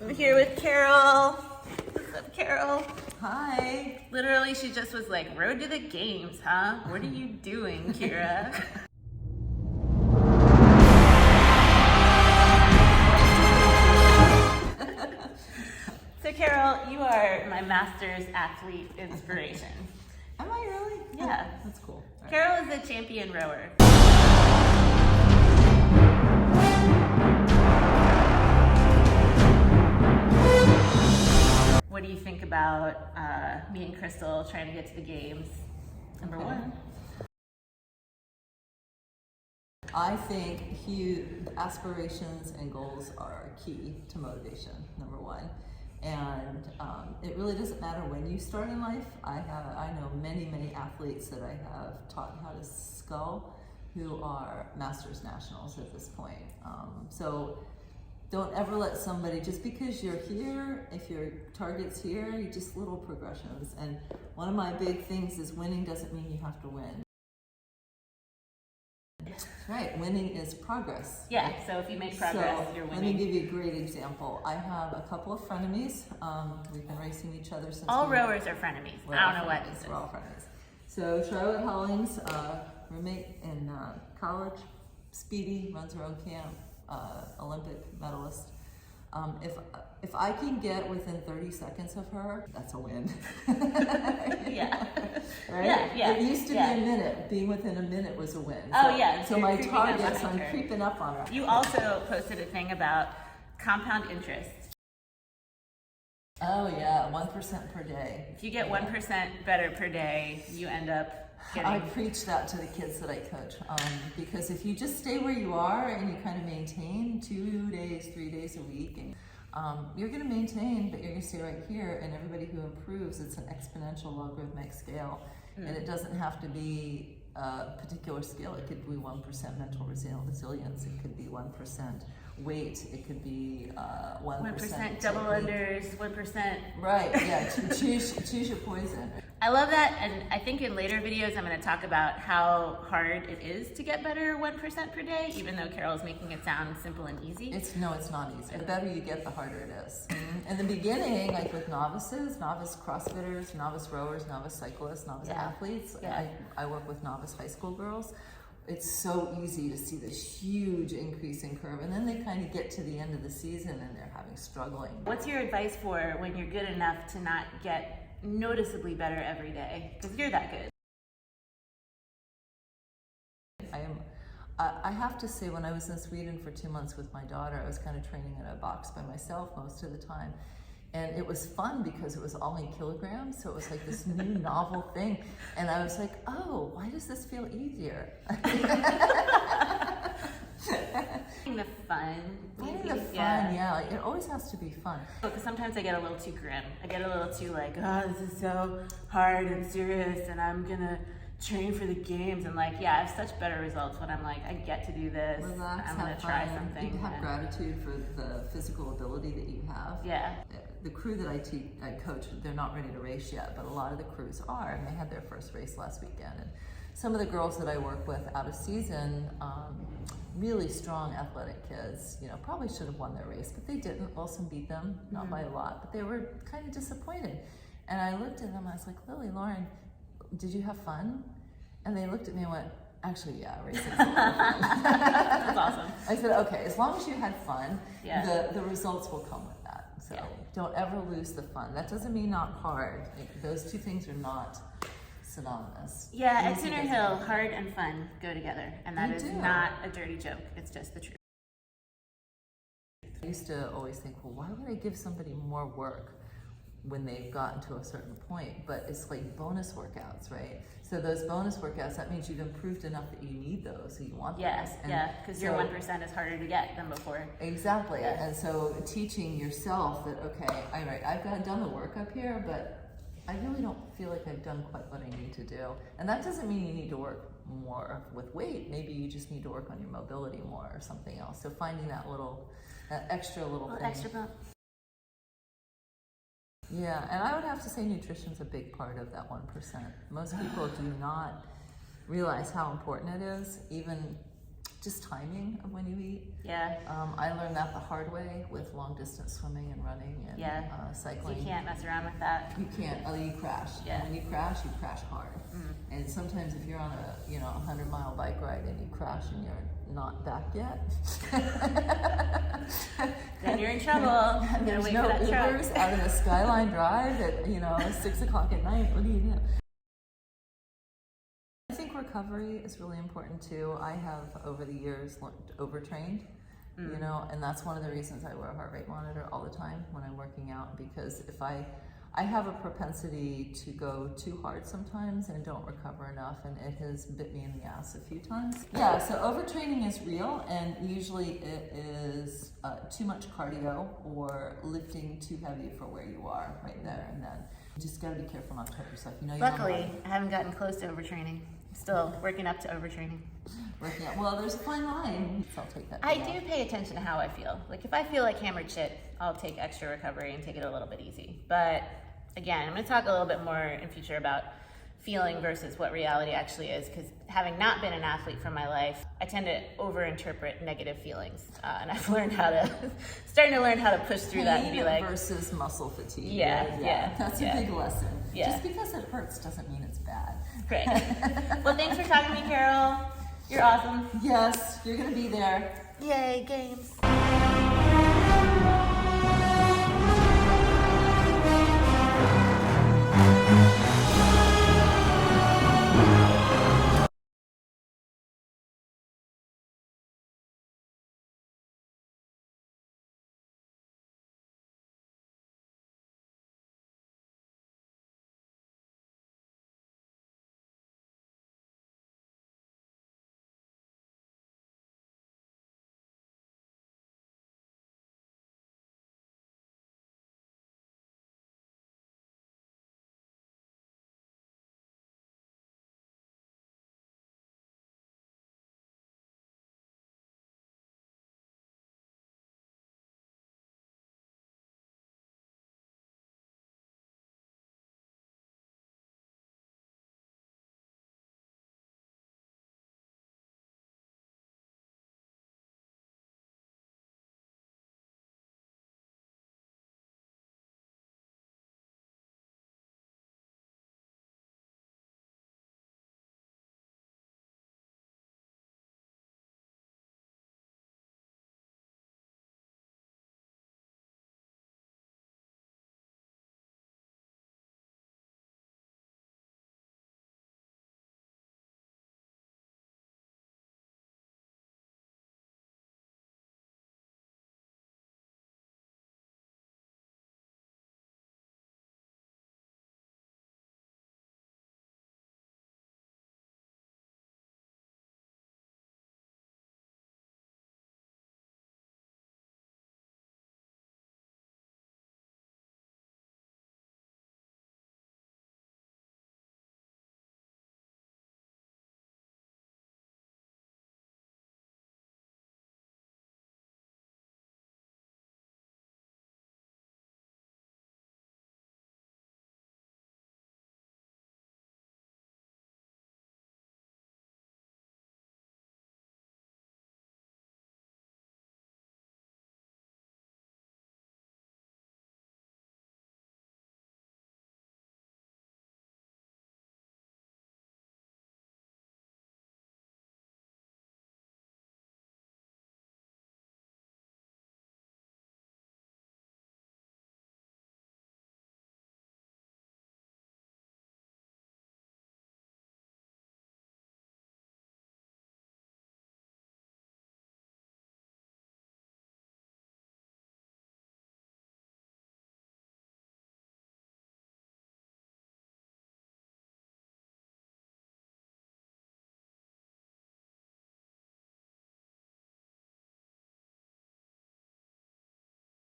I'm here with Carol. What's up, Carol? Hi. Literally, she just was like, road to the games, huh? What are you doing, Kira? So Carol, you are my master's athlete inspiration. Am I really? Yeah. That's cool. All right. Carol is a champion rower. What do you think about me and Crystal trying to get to the games? Number one. I think aspirations and goals are key to motivation, number one. And it really doesn't matter when you start in life. I know many athletes that I have taught how to scull who are Masters Nationals at this point. So don't ever let somebody, just because you're here, if your target's here, you just little progressions. And one of my big things is winning doesn't mean you have to win. Right, winning is progress. Yeah, so if you make progress, you're winning. Let me give you a great example. I have a couple of frenemies. We've been racing each other since all rowers are frenemies. I don't know what this is. We're all frenemies. So Charlotte Hollings, roommate in college, speedy, runs her own camp, Olympic medalist. If I can get within 30 seconds of her, that's a win. Yeah. Right? Yeah. It used to be a minute. Being within a minute was a win. Oh yeah. So my target, so I'm creeping up on her. You also posted a thing about compound interest. Oh yeah, 1% per day. If you get 1% better per day, you end up getting... I preach that to the kids that I coach, because if you just stay where you are and you kind of maintain 2 days, 3 days a week, and you're going to maintain, but you're going to stay right here. And everybody who improves, it's an exponential logarithmic scale, and it doesn't have to be a particular skill. It could be 1% mental resilience. It could be 1% weight. It could be 1% double unders, 1%. Right. Yeah. choose your poison. I love that, and I think in later videos I'm going to talk about how hard it is to get better 1% per day, even though Carol's making it sound simple and easy. It's not easy. The better you get, the harder it is. In the beginning, like with novices, novice CrossFitters, novice rowers, novice cyclists, novice athletes, I work with novice high school girls. It's so easy to see this huge increase in curve, and then they kind of get to the end of the season and they're struggling. What's your advice for when you're good enough to not get noticeably better every day? Because you're that good. I have to say, when I was in Sweden for 2 months with my daughter, I was kind of training in a box by myself most of the time. And it was fun because it was all in kilograms, so it was like this new novel thing. And I was like, oh, why does this feel easier? Finding the fun. Yeah. It always has to be fun. Because sometimes I get a little too grim. I get a little too like, oh, this is so hard and serious, and I'm gonna train for the games. And like, yeah, I have such better results when I'm like, I get to do this. Relax, I'm gonna try something. You have gratitude for the physical ability that you have. Yeah. The crew that I coach, they're not ready to race yet, but a lot of the crews are, and they had their first race last weekend. And some of the girls that I work with out of season, really strong athletic kids, probably should have won their race, but they didn't. Wilson beat them, not by a lot, but they were kind of disappointed. And I looked at them, I was like, Lily, Lauren, did you have fun? And they looked at me and went, actually, yeah, racing. That's awesome. I said, okay, as long as you had fun, the results will come with that. So don't ever lose the fun. That doesn't mean not hard. Those two things are not synonymous. Yeah, at Tinner Hill, hard and fun go together, and that is not a dirty joke. It's just the truth. I used to always think, well, why would I give somebody more work when they've gotten to a certain point? But it's like bonus workouts, right? So those bonus workouts, that means you've improved enough that you need those, so you want those. Because your 1% is harder to get than before. Exactly. And so teaching yourself that, okay, all right, I've done the work up here, but I really don't feel like I've done quite what I need to do. And that doesn't mean you need to work more with weight. Maybe you just need to work on your mobility more or something else. So finding that extra little thing. Extra bump. Yeah, and I would have to say nutrition's a big part of that 1%. Most people do not realize how important it is, even just timing of when you eat. Yeah. I learned that the hard way with long distance swimming and running and cycling. You can't mess around with that. You can't. Oh, you crash. Yeah. And when you crash hard. And sometimes if you're on a 100-mile bike ride and you crash and you're not back yet, then you're in trouble. And there's wait no for that Ubers truck. out of the Skyline Drive at 6 o'clock at night. What do you do? I think recovery is really important too. I have over the years overtrained, and that's one of the reasons I wear a heart rate monitor all the time when I'm working out, because if I have a propensity to go too hard sometimes and don't recover enough, and it has bit me in the ass a few times. Yeah, so overtraining is real, and usually it is too much cardio or lifting too heavy for where you are right there and then. You just gotta be careful not to hurt yourself. Luckily, I haven't gotten close to overtraining. Still working up to overtraining. Well, there's a fine line. So I'll take that. I do pay attention to how I feel. Like if I feel like hammered shit, I'll take extra recovery and take it a little bit easy. But again, I'm going to talk a little bit more in future about feeling versus what reality actually is, because having not been an athlete for my life, I tend to overinterpret negative feelings, and I've learned starting to learn how to push through that and be like versus muscle fatigue. Yeah. That's a big lesson. Yeah. Just because it hurts doesn't mean it's bad. Great. Well, thanks for talking to me, Carol. You're awesome. Yes, you're gonna be there. Yay, games.